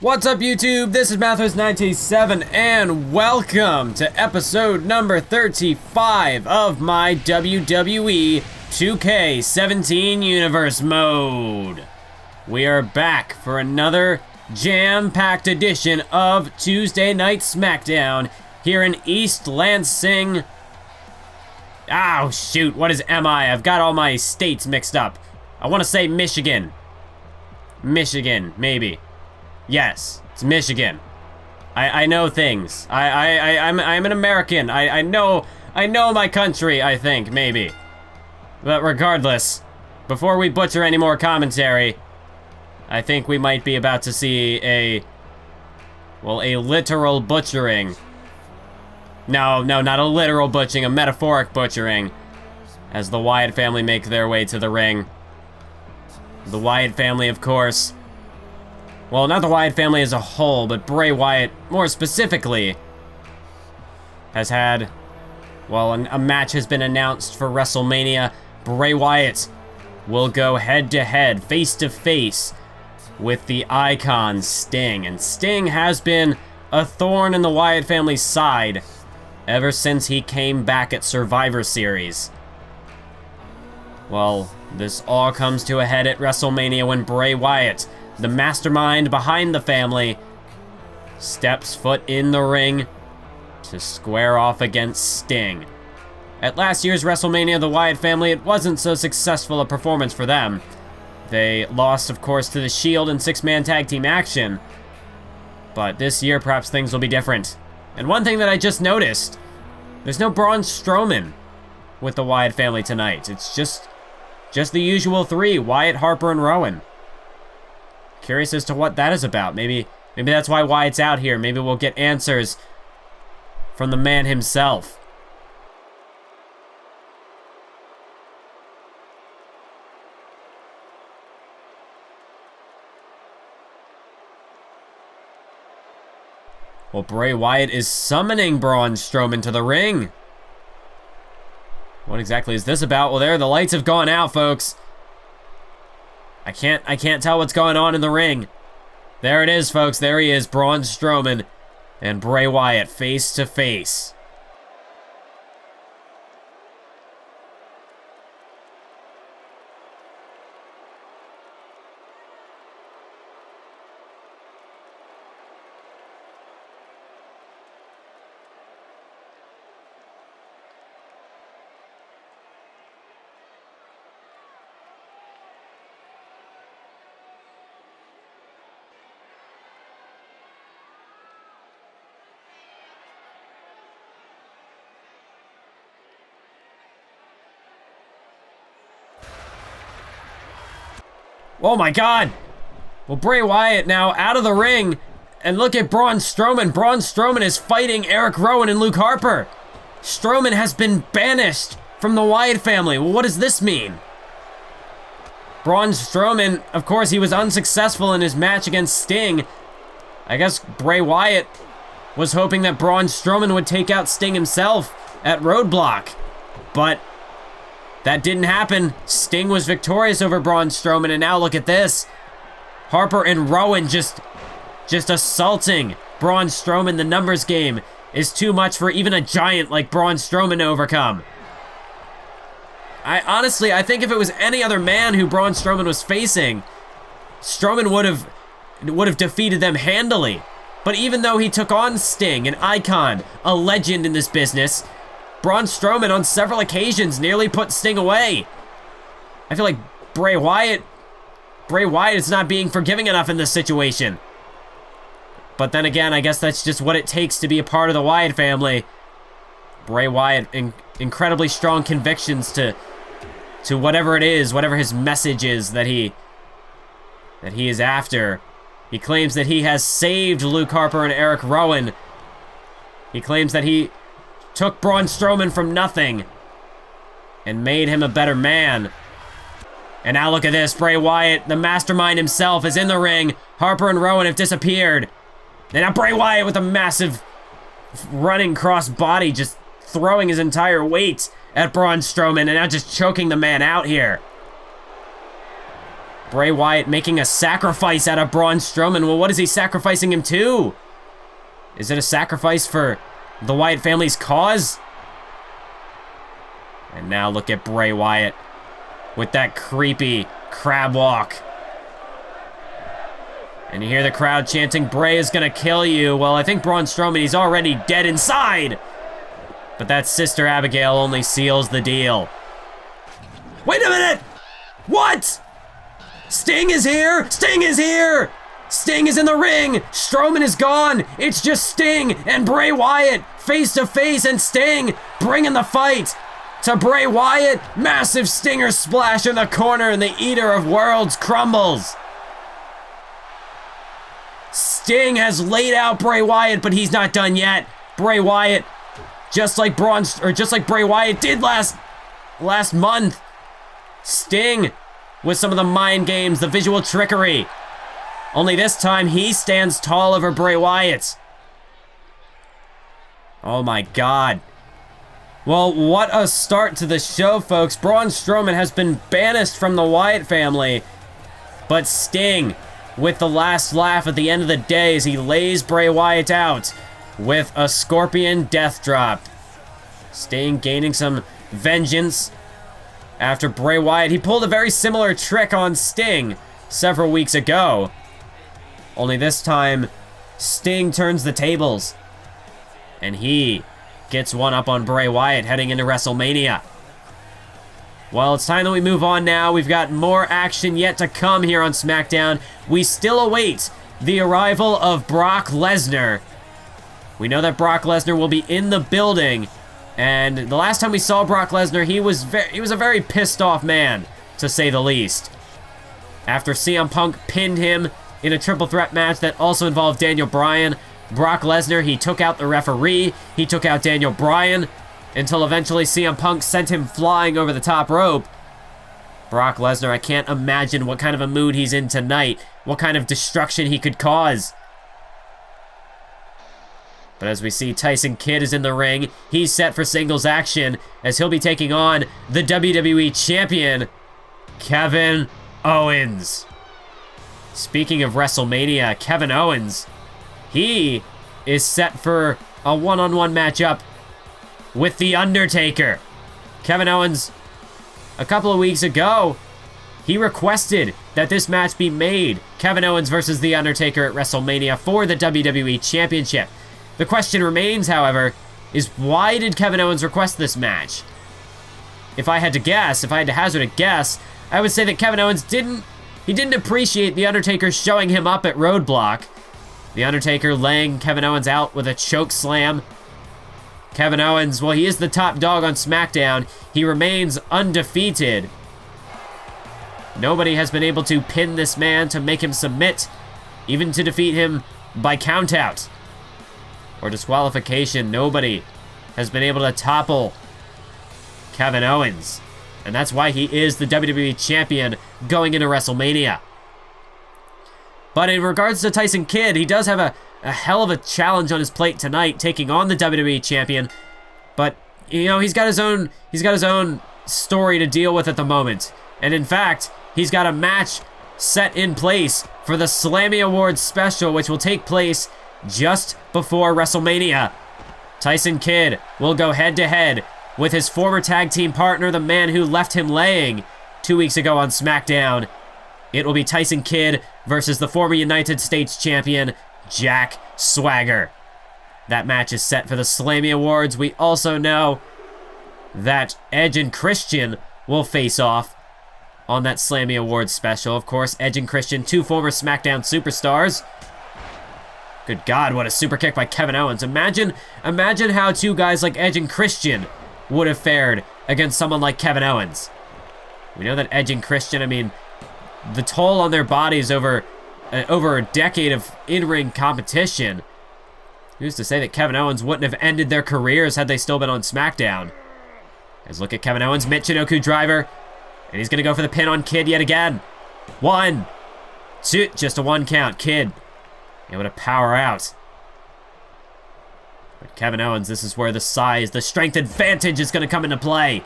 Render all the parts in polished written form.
What's up, YouTube? This is Mathos97, and welcome to episode number 35 of my WWE 2K17 Universe Mode. We are back for another jam-packed edition of Tuesday Night SmackDown here in East Lansing. Oh, shoot, what is MI? I've got all my states mixed up. I want to say Michigan. Michigan, maybe. Yes, it's Michigan. I know things. I'm an American. I know my country, I think, maybe. But regardless, before we butcher any more commentary, I think we might be about to see a literal butchering. No, not a literal butchering, a metaphoric butchering, as the Wyatt family make their way to the ring. The Wyatt family, of course. Well, not the Wyatt family as a whole, but Bray Wyatt, more specifically, has had, well, a match has been announced for WrestleMania. Bray Wyatt will go head-to-head, face-to-face, with the icon Sting. And Sting has been a thorn in the Wyatt family's side ever since he came back at Survivor Series. Well, this all comes to a head at WrestleMania when Bray Wyatt, the mastermind behind the family, steps foot in the ring to square off against Sting. At last year's WrestleMania, the Wyatt family, it wasn't so successful a performance for them. They lost, of course, to the Shield in six-man tag team action. But this year, perhaps things will be different. And one thing that I just noticed, there's no Braun Strowman with the Wyatt family tonight. It's just the usual three, Wyatt, Harper, and Rowan. Curious as to what that is about. Maybe that's why Wyatt's out here. Maybe we'll get answers from the man himself. Well, Bray Wyatt is summoning Braun Strowman to the ring. What exactly is this about? Well, there, the lights have gone out, folks. I can't tell what's going on in the ring. There it is, folks. There he is, Braun Strowman and Bray Wyatt face to face. Oh my God! Well, Bray Wyatt now out of the ring, and look at Braun Strowman. Braun Strowman is fighting Eric Rowan and Luke Harper. Strowman has been banished from the Wyatt family. Well, what does this mean? Braun Strowman, of course, he was unsuccessful in his match against Sting. I guess Bray Wyatt was hoping that Braun Strowman would take out Sting himself at Roadblock, but that didn't happen. Sting was victorious over Braun Strowman, and now look at this. Harper and Rowan just assaulting Braun Strowman. The numbers game is too much for even a giant like Braun Strowman to overcome. I think if it was any other man who Braun Strowman was facing, Strowman would have defeated them handily. But even though he took on Sting, an icon, a legend in this business, Braun Strowman on several occasions nearly put Sting away. I feel like Bray Wyatt is not being forgiving enough in this situation. But then again, I guess that's just what it takes to be a part of the Wyatt family. Bray Wyatt, incredibly strong convictions to whatever it is, whatever his message is that he is after. He claims that he has saved Luke Harper and Eric Rowan. He claims that he took Braun Strowman from nothing and made him a better man. And now look at this. Bray Wyatt, the mastermind himself, is in the ring. Harper and Rowan have disappeared. And now Bray Wyatt with a massive running cross body, just throwing his entire weight at Braun Strowman and now just choking the man out here. Bray Wyatt making a sacrifice out of Braun Strowman. Well, what is he sacrificing him to? Is it a sacrifice for the Wyatt family's cause? And now look at Bray Wyatt with that creepy crab walk. And you hear the crowd chanting, Bray is gonna kill you. Well, I think Braun Strowman, he's already dead inside. But that Sister Abigail only seals the deal. Wait a minute! What? Sting is here! Sting is here! Sting is in the ring! Strowman is gone! It's just Sting and Bray Wyatt face to face, and Sting bringing the fight to Bray Wyatt. Massive Stinger splash in the corner, and the Eater of Worlds crumbles. Sting has laid out Bray Wyatt, but he's not done yet. Bray Wyatt, just like Bray Wyatt did last month. Sting with some of the mind games, the visual trickery. Only this time he stands tall over Bray Wyatt. Oh my God. Well, what a start to the show, folks. Braun Strowman has been banished from the Wyatt family, but Sting with the last laugh at the end of the day as he lays Bray Wyatt out with a scorpion death drop. Sting gaining some vengeance after Bray Wyatt. He pulled a very similar trick on Sting several weeks ago. Only this time, Sting turns the tables. And he gets one up on Bray Wyatt heading into WrestleMania. Well, it's time that we move on now. We've got more action yet to come here on SmackDown. We still await the arrival of Brock Lesnar. We know that Brock Lesnar will be in the building. And the last time we saw Brock Lesnar, he was a very pissed off man, to say the least. After CM Punk pinned him in a triple threat match that also involved Daniel Bryan, Brock Lesnar, he took out the referee, he took out Daniel Bryan, until eventually CM Punk sent him flying over the top rope. Brock Lesnar, I can't imagine what kind of a mood he's in tonight, what kind of destruction he could cause. But as we see, Tyson Kidd is in the ring. He's set for singles action as he'll be taking on the WWE Champion, Kevin Owens. Speaking of WrestleMania, Kevin Owens, he is set for a one-on-one matchup with The Undertaker. Kevin Owens, a couple of weeks ago, he requested that this match be made. Kevin Owens versus The Undertaker at WrestleMania for the WWE Championship. The question remains, however, is why did Kevin Owens request this match? If I had to guess, if I had to hazard a guess, I would say that Kevin Owens didn't appreciate The Undertaker showing him up at Roadblock. The Undertaker laying Kevin Owens out with a choke slam. Kevin Owens, well, he is the top dog on SmackDown. He remains undefeated. Nobody has been able to pin this man, to make him submit, even to defeat him by countout or disqualification. Nobody has been able to topple Kevin Owens. And that's why he is the WWE Champion going into WrestleMania. But in regards to Tyson Kidd, he does have a hell of a challenge on his plate tonight, taking on the WWE Champion. But, you know, he's got his own story to deal with at the moment. And in fact, he's got a match set in place for the Slammy Awards special, which will take place just before WrestleMania. Tyson Kidd will go head-to-head with his former tag team partner, the man who left him laying 2 weeks ago on SmackDown. It will be Tyson Kidd versus the former United States Champion, Jack Swagger. That match is set for the Slammy Awards. We also know that Edge and Christian will face off on that Slammy Awards special. Of course, Edge and Christian, two former SmackDown superstars. Good God, what a super kick by Kevin Owens. Imagine how two guys like Edge and Christian would have fared against someone like Kevin Owens. We know that Edge and Christian, I mean, the toll on their bodies over a decade of in-ring competition. Who's to say that Kevin Owens wouldn't have ended their careers had they still been on SmackDown? Let's look at Kevin Owens, Michinoku driver, and he's going to go for the pin on Kidd yet again. 1, 2, just a 1 count. Kidd able to power out. But Kevin Owens, this is where the size, the strength advantage is going to come into play.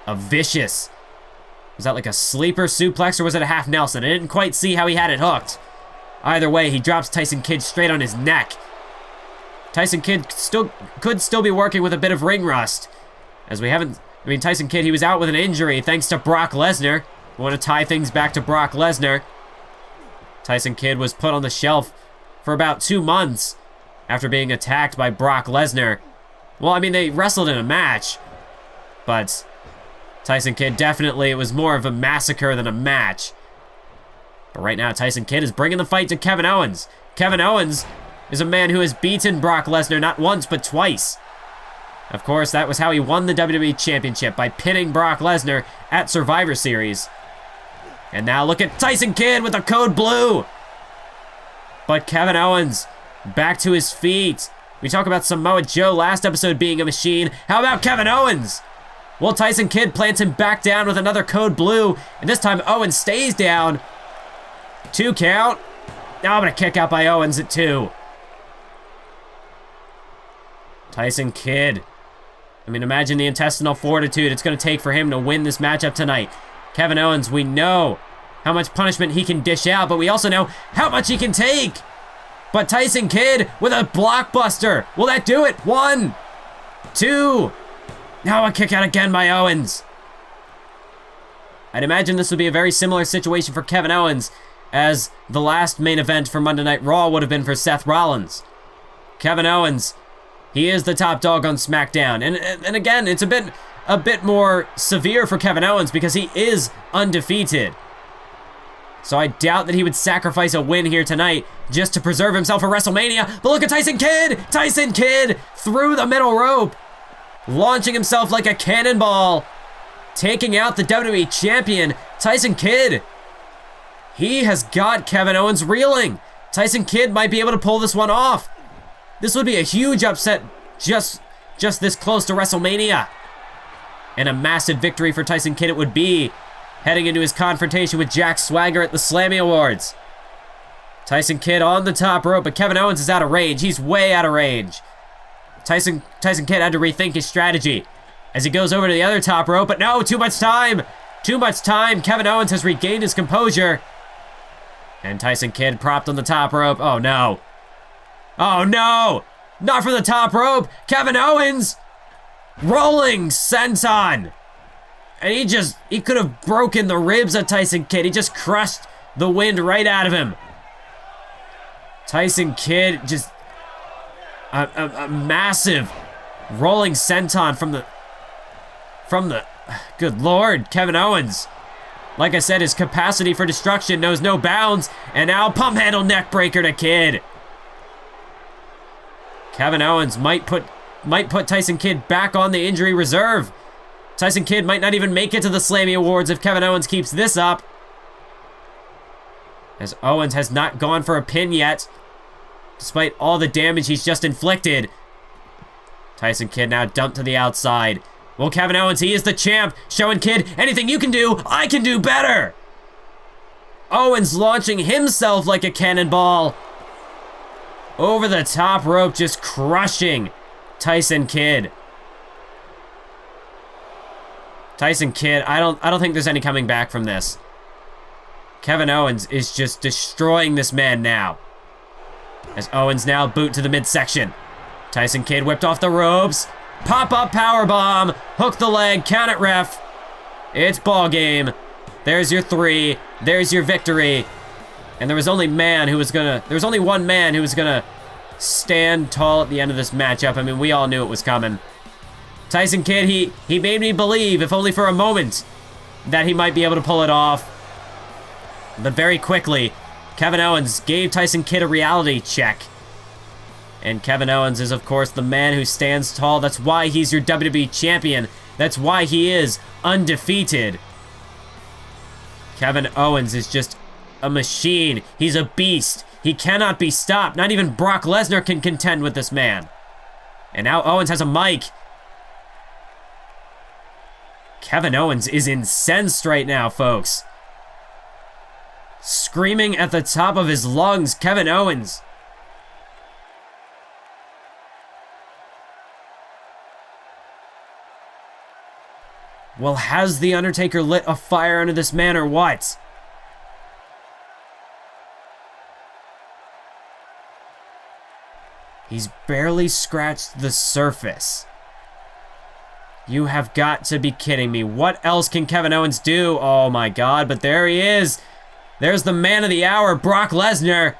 A vicious Was that like a sleeper suplex or was it a half Nelson? I didn't quite see how he had it hooked. Either way, he drops Tyson Kidd straight on his neck. Tyson Kidd could still be working with a bit of ring rust. As we haven't... I mean, Tyson Kidd, he was out with an injury thanks to Brock Lesnar. We want to tie things back to Brock Lesnar. Tyson Kidd was put on the shelf for about 2 months after being attacked by Brock Lesnar. Well, I mean, they wrestled in a match, but Tyson Kidd definitely, it was more of a massacre than a match. But right now, Tyson Kidd is bringing the fight to Kevin Owens. Kevin Owens is a man who has beaten Brock Lesnar not once, but twice. Of course, that was how he won the WWE Championship, by pinning Brock Lesnar at Survivor Series. And now look at Tyson Kidd with the code blue. But Kevin Owens, back to his feet. We talk about Samoa Joe last episode being a machine. How about Kevin Owens? Well, Tyson Kidd plants him back down with another code blue. And this time Owens stays down. 2 count. Now I'm going to kick out by Owens at 2. Tyson Kidd. I mean, imagine the intestinal fortitude it's going to take for him to win this matchup tonight. Kevin Owens, we know how much punishment he can dish out, but we also know how much he can take. But Tyson Kidd with a blockbuster. Will that do it? 1, 2. Now a kick out again by Owens. I'd imagine this would be a very similar situation for Kevin Owens as the last main event for Monday Night Raw would have been for Seth Rollins. Kevin Owens, he is the top dog on SmackDown. And again, it's a bit more severe for Kevin Owens because he is undefeated. So I doubt that he would sacrifice a win here tonight just to preserve himself for WrestleMania. But look at Tyson Kidd! Tyson Kidd through the middle rope, launching himself like a cannonball, taking out the WWE Champion, Tyson Kidd. He has got Kevin Owens reeling. Tyson Kidd might be able to pull this one off. This would be a huge upset just this close to WrestleMania. And a massive victory for Tyson Kidd it would be, heading into his confrontation with Jack Swagger at the Slammy Awards. Tyson Kidd on the top rope, but Kevin Owens is out of range. He's way out of range. Tyson Kidd had to rethink his strategy as he goes over to the other top rope, but no, too much time. Too much time. Kevin Owens has regained his composure. And Tyson Kidd propped on the top rope. Oh, no. Oh, no. Not from the top rope. Kevin Owens rolling senton. And he could have broken the ribs of Tyson Kidd. He just crushed the wind right out of him. Tyson Kidd just a massive rolling senton from the good Lord, Kevin Owens. Like I said, his capacity for destruction knows no bounds. And now pump handle neck breaker to Kidd. Kevin Owens might put Tyson Kidd back on the injury reserve. Tyson Kidd might not even make it to the Slammy Awards if Kevin Owens keeps this up. As Owens has not gone for a pin yet, despite all the damage he's just inflicted. Tyson Kidd now dumped to the outside. Well, Kevin Owens, he is the champ, showing Kidd, anything you can do, I can do better. Owens launching himself like a cannonball over the top rope, just crushing Tyson Kidd. Tyson Kidd, I don't think there's any coming back from this. Kevin Owens is just destroying this man now. As Owens now boot to the midsection. Tyson Kidd whipped off the ropes. Pop-up powerbomb. Hook the leg. Count it, ref. It's ball game. There's your 3. There's your victory. And there was only one man who was gonna stand tall at the end of this matchup. I mean, we all knew it was coming. Tyson Kidd, he made me believe, if only for a moment, that he might be able to pull it off. But very quickly, Kevin Owens gave Tyson Kidd a reality check. And Kevin Owens is, of course, the man who stands tall. That's why he's your WWE champion. That's why he is undefeated. Kevin Owens is just a machine. He's a beast. He cannot be stopped. Not even Brock Lesnar can contend with this man. And now Owens has a mic. Kevin Owens is incensed right now, folks. Screaming at the top of his lungs, Kevin Owens. Well, has The Undertaker lit a fire under this man or what? He's barely scratched the surface. You have got to be kidding me. What else can Kevin Owens do? Oh my God, but there he is. There's the man of the hour, Brock Lesnar.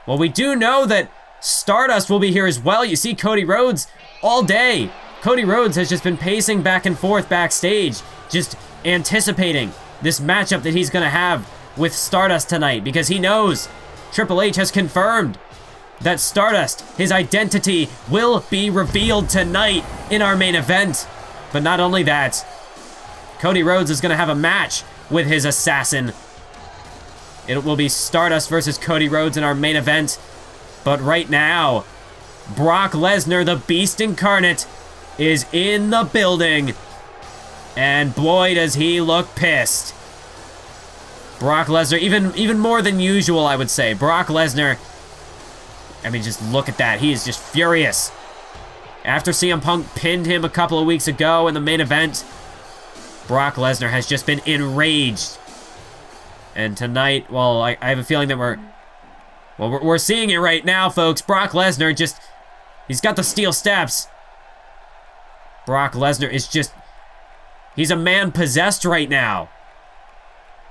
Well, we do know that Stardust will be here as well. You see Cody Rhodes all day. Cody Rhodes has just been pacing back and forth backstage, just anticipating this matchup that he's gonna have with Stardust tonight, because he knows Triple H has confirmed that Stardust, his identity, will be revealed tonight in our main event. But not only that, Cody Rhodes is gonna have a match with his assassin. It will be Stardust versus Cody Rhodes in our main event. But right now, Brock Lesnar, the Beast Incarnate, is in the building. And boy, does he look pissed. Brock Lesnar, even more than usual, I would say. Brock Lesnar, I mean, just look at that. He is just furious. After CM Punk pinned him a couple of weeks ago in the main event, Brock Lesnar has just been enraged. And tonight, well, I have a feeling that we're seeing it right now, folks. Brock Lesnar just, he's got the steel steps. Brock Lesnar is just, he's a man possessed right now.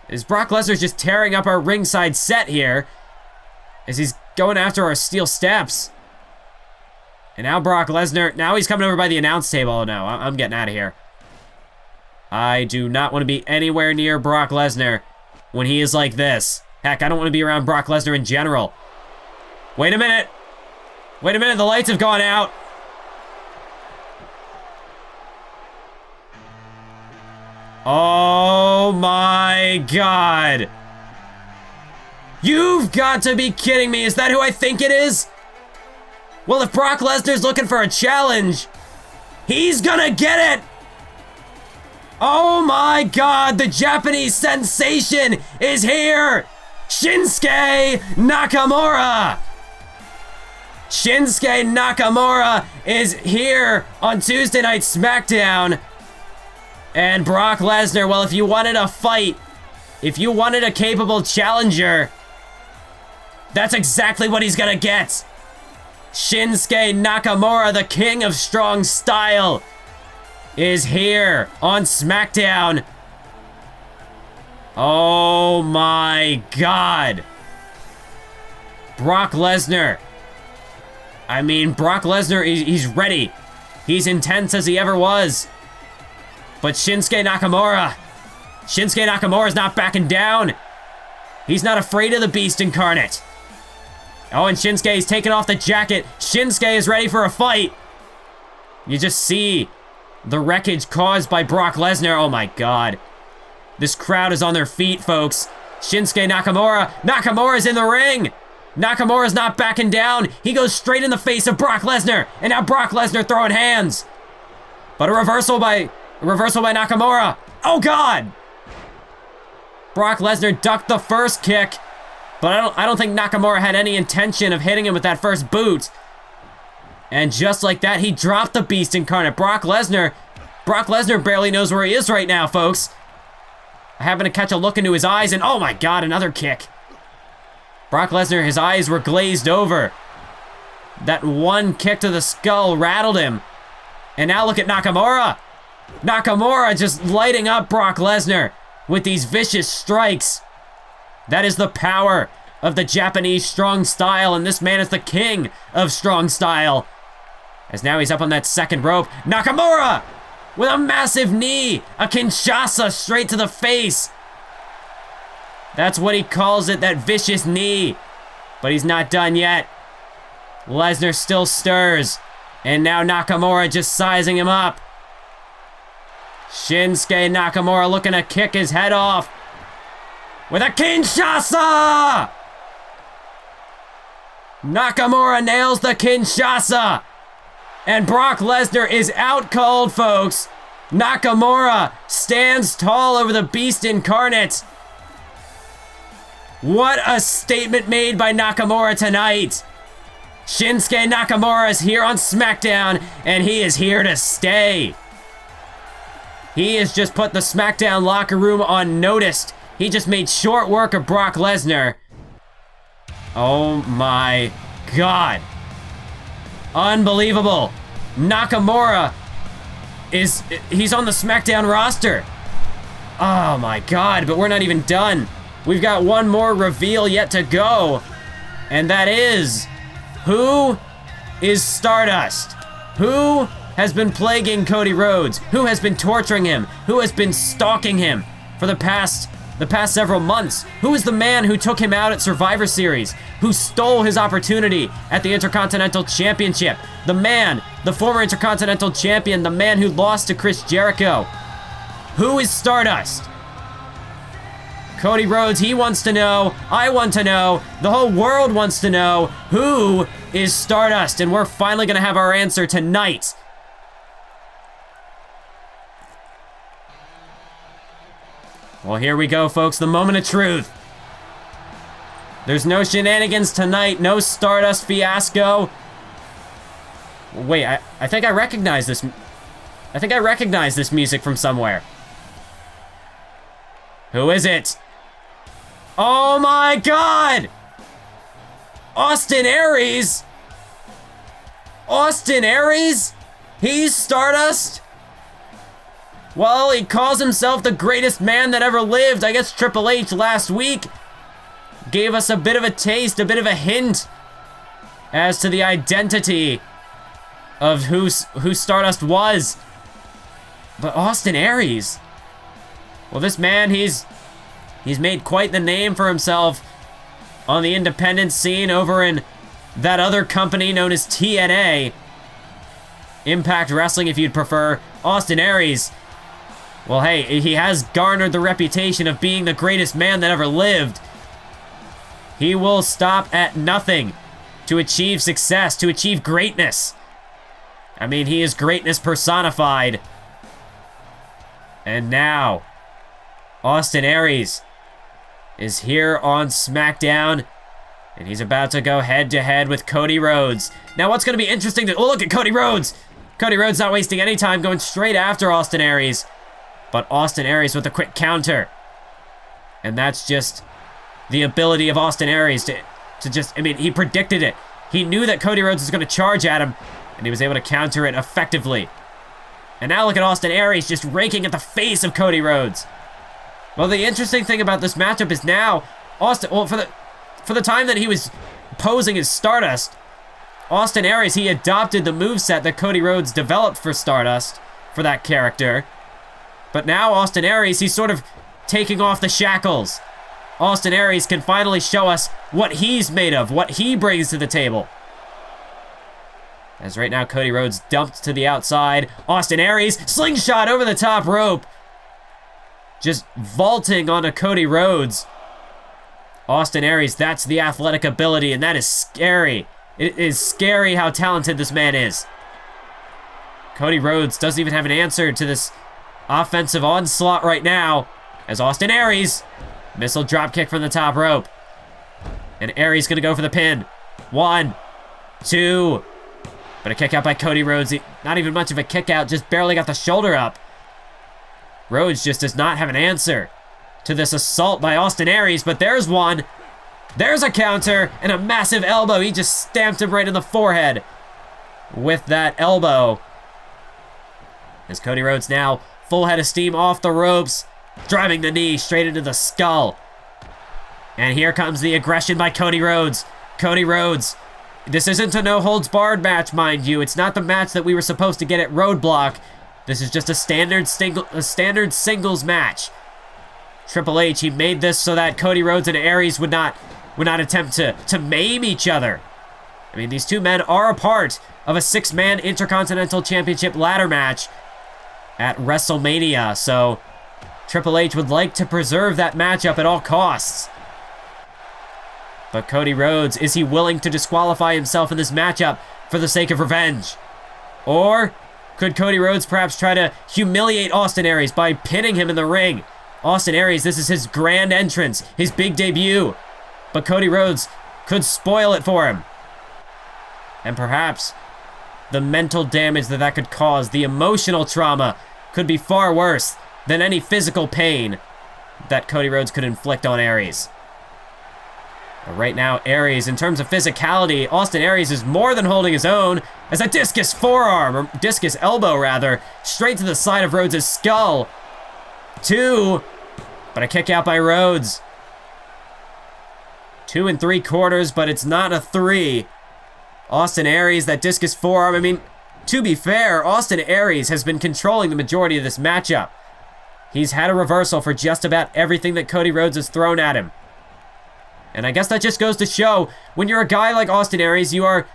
Is Brock Lesnar just tearing up our ringside set here as he's going after our steel steps. And now Brock Lesnar, now he's coming over by the announce table. Oh no, I'm getting out of here. I do not want to be anywhere near Brock Lesnar when he is like this. Heck, I don't want to be around Brock Lesnar in general. Wait a minute. Wait a minute, the lights have gone out. Oh my God. You've got to be kidding me. Is that who I think it is? Well, if Brock Lesnar's looking for a challenge, he's gonna get it. Oh my God, the Japanese sensation is here. Shinsuke Nakamura. Shinsuke Nakamura is here on Tuesday Night SmackDown. And Brock Lesnar, well, if you wanted a fight, if you wanted a capable challenger, that's exactly what he's gonna get. Shinsuke Nakamura, the king of strong style, is here on SmackDown. Oh my God. Brock Lesnar. I mean, Brock Lesnar, he's ready. He's intense as he ever was. But Shinsuke Nakamura's not backing down. He's not afraid of the Beast Incarnate. Oh, and Shinsuke's taking off the jacket. Shinsuke is ready for a fight. You just see the wreckage caused by Brock Lesnar. Oh my God. This crowd is on their feet, folks. Shinsuke Nakamura. Nakamura's in the ring. Nakamura's not backing down. He goes straight in the face of Brock Lesnar. And now Brock Lesnar throwing hands. But a reversal by Nakamura. Oh God. Brock Lesnar ducked the first kick. But I don't think Nakamura had any intention of hitting him with that first boot. And just like that, he dropped the Beast Incarnate. Brock Lesnar barely knows where he is right now, folks. I happened to catch a look into his eyes, and oh my God, another kick. Brock Lesnar, his eyes were glazed over. That one kick to the skull rattled him. And now look at Nakamura. Nakamura just lighting up Brock Lesnar with these vicious strikes. That is the power of the Japanese strong style, and this man is the king of strong style. As now he's up on that second rope. Nakamura with a massive knee, a Kinshasa straight to the face. That's what he calls it, that vicious knee. But he's not done yet. Lesnar still stirs, and now Nakamura just sizing him up. Shinsuke Nakamura looking to kick his head off with a Kinshasa! Nakamura nails the Kinshasa. And Brock Lesnar is out cold, folks. Nakamura stands tall over the Beast Incarnate. What a statement made by Nakamura tonight. Shinsuke Nakamura is here on SmackDown, and he is here to stay. He has just put the SmackDown locker room on notice. He just made short work of Brock Lesnar. Oh my God. Unbelievable. Nakamura he's on the SmackDown roster. Oh my God, but we're not even done. We've got one more reveal yet to go. And that is, who is Stardust? Who has been plaguing Cody Rhodes? Who has been torturing him? Who has been stalking him for the past several months? Who is the man who took him out at Survivor Series? Who stole his opportunity at the Intercontinental Championship? The man, the former Intercontinental Champion, the man who lost to Chris Jericho. Who is Stardust? Cody Rhodes, he wants to know. I want to know. The whole world wants to know. Who is Stardust? And we're finally going to have our answer tonight. Well, here we go, folks. The moment of truth. There's no shenanigans tonight. No Stardust fiasco. Wait, I think I recognize this. I think I recognize this music from somewhere. Who is it? Oh my God! Austin Aries? Austin Aries? He's Stardust? Well, he calls himself the greatest man that ever lived. I guess Triple H last week gave us a bit of a taste, a bit of a hint as to the identity of who Stardust was. But Austin Aries? Well, this man, he's made quite the name for himself on the independent scene over in that other company known as TNA. Impact Wrestling, if you'd prefer. Austin Aries, well, hey, he has garnered the reputation of being the greatest man that ever lived. He will stop at nothing to achieve success, to achieve greatness. I mean, he is greatness personified. And now, Austin Aries is here on SmackDown, and he's about to go head-to-head with Cody Rhodes. Now, what's going to be interesting oh, look at Cody Rhodes! Cody Rhodes not wasting any time, going straight after Austin Aries. But Austin Aries with a quick counter. And that's just the ability of Austin Aries to just, I mean, he predicted it. He knew that Cody Rhodes was going to charge at him, and he was able to counter it effectively. And now look at Austin Aries just raking at the face of Cody Rhodes. Well, the interesting thing about this matchup is now, Austin, well, for the time that he was posing as Stardust, Austin Aries, he adopted the moveset that Cody Rhodes developed for Stardust, for that character. But now Austin Aries, he's sort of taking off the shackles. Austin Aries can finally show us what he's made of, what he brings to the table. As right now, Cody Rhodes dumped to the outside. Austin Aries, slingshot over the top rope. Just vaulting onto Cody Rhodes. Austin Aries, that's the athletic ability, and that is scary. It is scary how talented this man is. Cody Rhodes doesn't even have an answer to this offensive onslaught right now. As Austin Aries, missile dropkick from the top rope. And Aries gonna go for the pin. 1, 2. But a kick out by Cody Rhodes. Not even much of a kick out, just barely got the shoulder up. Rhodes just does not have an answer to this assault by Austin Aries, but there's one. There's a counter and a massive elbow. He just stamped him right in the forehead with that elbow. As Cody Rhodes now full head of steam off the ropes, driving the knee straight into the skull. And here comes the aggression by Cody Rhodes. Cody Rhodes, this isn't a no-holds-barred match, mind you. It's not the match that we were supposed to get at Roadblock. This is just a standard singles match. Triple H, he made this so that Cody Rhodes and Aries would not attempt to maim each other. I mean, these two men are a part of a 6-man Intercontinental Championship ladder match at WrestleMania, so Triple H would like to preserve that matchup at all costs. But Cody Rhodes, is he willing to disqualify himself in this matchup for the sake of revenge? Or could Cody Rhodes perhaps try to humiliate Austin Aries by pinning him in the ring? Austin Aries, this is his grand entrance, his big debut. But Cody Rhodes could spoil it for him. And perhaps the mental damage that could cause, the emotional trauma, could be far worse than any physical pain that Cody Rhodes could inflict on Aries. But right now, Aries, in terms of physicality, Austin Aries is more than holding his own as a discus forearm, or discus elbow rather, straight to the side of Rhodes' skull. 2, but a kick out by Rhodes. 2 3/4, but it's not a 3. Austin Aries, that discus forearm, I mean, to be fair, Austin Aries has been controlling the majority of this matchup. He's had a reversal for just about everything that Cody Rhodes has thrown at him. And I guess that just goes to show, when you're a guy like Austin Aries, you are,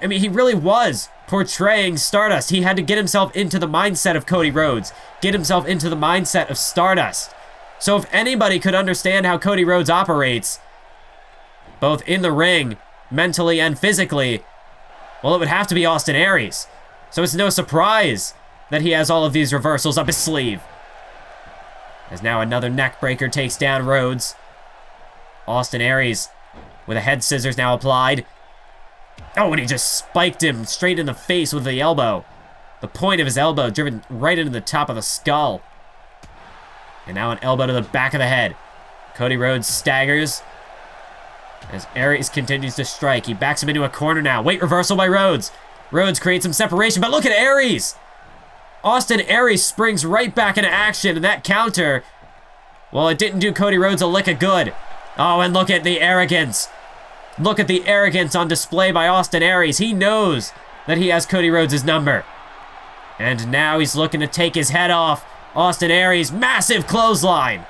I mean, he really was portraying Stardust. He had to get himself into the mindset of Cody Rhodes, get himself into the mindset of Stardust. So if anybody could understand how Cody Rhodes operates, both in the ring, mentally and physically, well, it would have to be Austin Aries. So it's no surprise that he has all of these reversals up his sleeve. As now another neck breaker takes down Rhodes. Austin Aries with a head scissors now applied. Oh, and he just spiked him straight in the face with the elbow. The point of his elbow driven right into the top of the skull. And now an elbow to the back of the head. Cody Rhodes staggers as Aries continues to strike. He backs him into a corner now. Weight reversal by Rhodes. Rhodes creates some separation, but look at Aries. Austin Aries springs right back into action, and that counter, well, it didn't do Cody Rhodes a lick of good. Oh, and look at the arrogance. Look at the arrogance on display by Austin Aries. He knows that he has Cody Rhodes' number. And now he's looking to take his head off. Austin Aries, massive clothesline.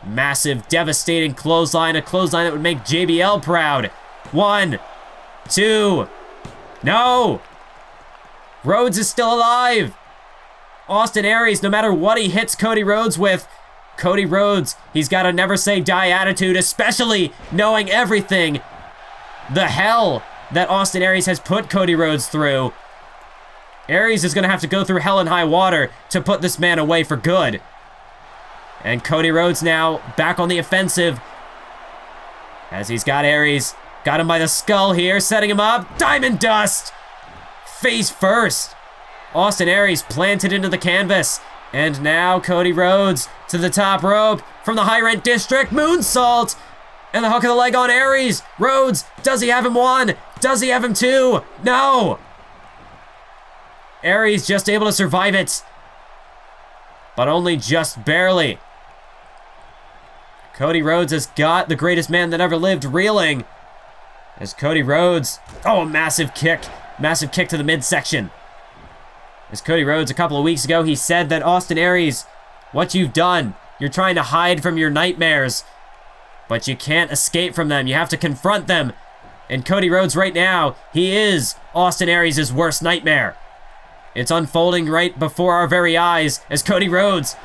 Massive, devastating clothesline. A clothesline that would make JBL proud. 1, 2. No! Rhodes is still alive. Austin Aries, no matter what he hits Cody Rhodes with, Cody Rhodes, he's got a never say die attitude, especially knowing everything, the hell that Austin Aries has put Cody Rhodes through. Aries is going to have to go through hell and high water to put this man away for good. And Cody Rhodes now back on the offensive as he's got Aries. Got him by the skull here, setting him up. Diamond Dust! Face first. Austin Aries planted into the canvas. And now Cody Rhodes to the top rope from the high rent district. Moonsault! And the hook of the leg on Aries. Rhodes, does he have him 1? Does he have him 2? No! Aries just able to survive it. But only just barely. Cody Rhodes has got the greatest man that ever lived reeling. As Cody Rhodes, oh, a massive kick to the midsection. As Cody Rhodes a couple of weeks ago, he said that Austin Aries, what you've done, you're trying to hide from your nightmares, but you can't escape from them. You have to confront them. And Cody Rhodes right now, he is Austin Aries' worst nightmare. It's unfolding right before our very eyes as Cody Rhodes,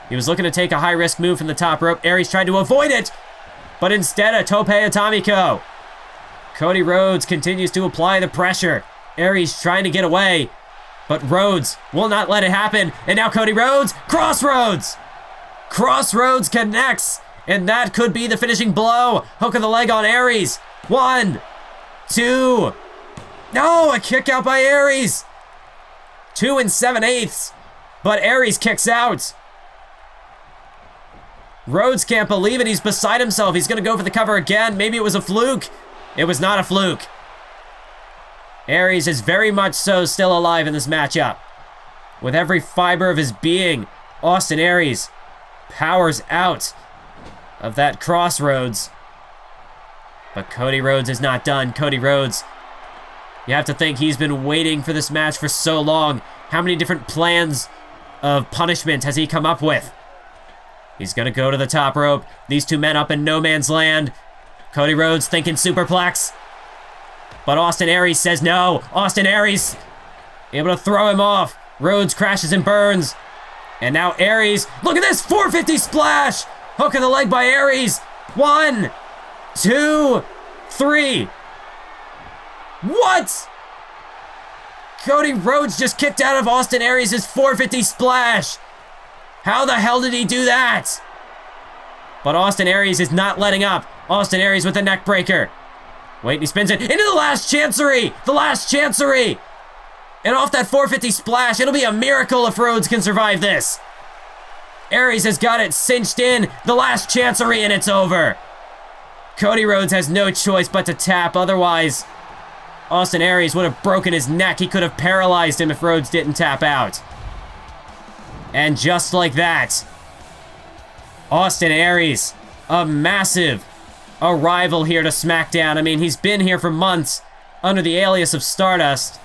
he was looking to take a high-risk move from the top rope. Aries tried to avoid it, but instead a tope atomiko. Cody Rhodes continues to apply the pressure. Aries trying to get away, but Rhodes will not let it happen. And now Cody Rhodes, Crossroads! Crossroads connects, and that could be the finishing blow. Hook of the leg on Aries. 1, 2. No, a kick out by Aries. 2 7/8, but Aries kicks out. Rhodes can't believe it. He's beside himself. He's going to go for the cover again. Maybe it was a fluke. It was not a fluke. Aries is very much so still alive in this matchup. With every fiber of his being, Austin Aries powers out of that Crossroads. But Cody Rhodes is not done. Cody Rhodes, you have to think he's been waiting for this match for so long. How many different plans of punishment has he come up with? He's going to go to the top rope. These two men up in no man's land. Cody Rhodes thinking superplex. But Austin Aries says no. Austin Aries able to throw him off. Rhodes crashes and burns. And now Aries, look at this, 450 splash. Hook of the leg by Aries. 1, 2, 3. What? Cody Rhodes just kicked out of Austin Aries' 450 splash. How the hell did he do that? But Austin Aries is not letting up. Austin Aries with the neck breaker. Wait, he spins it into the last chancery. The last chancery. And off that 450 splash, it'll be a miracle if Rhodes can survive this. Aries has got it cinched in, the last chancery, and it's over. Cody Rhodes has no choice but to tap, otherwise Austin Aries would have broken his neck. He could have paralyzed him if Rhodes didn't tap out. And just like that, Austin Aries, a massive arrival here to SmackDown. I mean, he's been here for months under the alias of Stardust.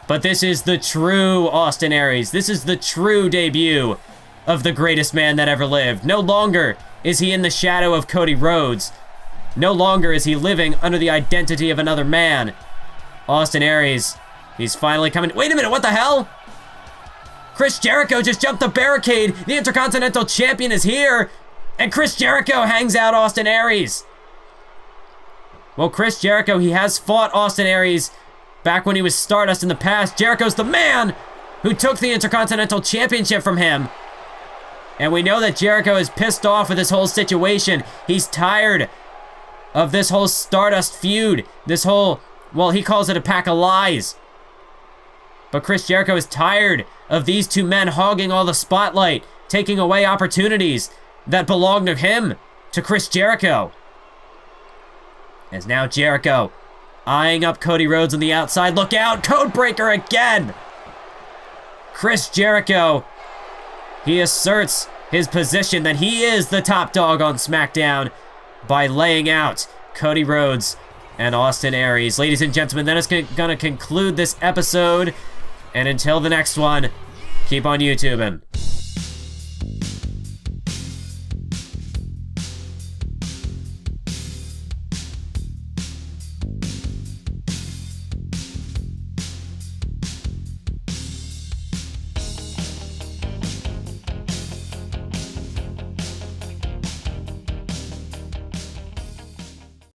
But this is the true Austin Aries. This is the true debut of the greatest man that ever lived. No longer is he in the shadow of Cody Rhodes. No longer is he living under the identity of another man. Austin Aries, he's finally coming. Wait a minute, what the hell? Chris Jericho just jumped the barricade. The Intercontinental Champion is here. And Chris Jericho hangs out Austin Aries. Well, Chris Jericho, he has fought Austin Aries back when he was Stardust in the past. Jericho's the man who took the Intercontinental Championship from him. And we know that Jericho is pissed off with this whole situation. He's tired of this whole Stardust feud. This whole, well, he calls it a pack of lies. But Chris Jericho is tired of these two men hogging all the spotlight, taking away opportunities that belong to him, to Chris Jericho. As now Jericho eyeing up Cody Rhodes on the outside. Look out, Codebreaker again! Chris Jericho, he asserts his position that he is the top dog on SmackDown by laying out Cody Rhodes and Austin Aries. Ladies and gentlemen, that is gonna conclude this episode. And until the next one, keep on YouTubing.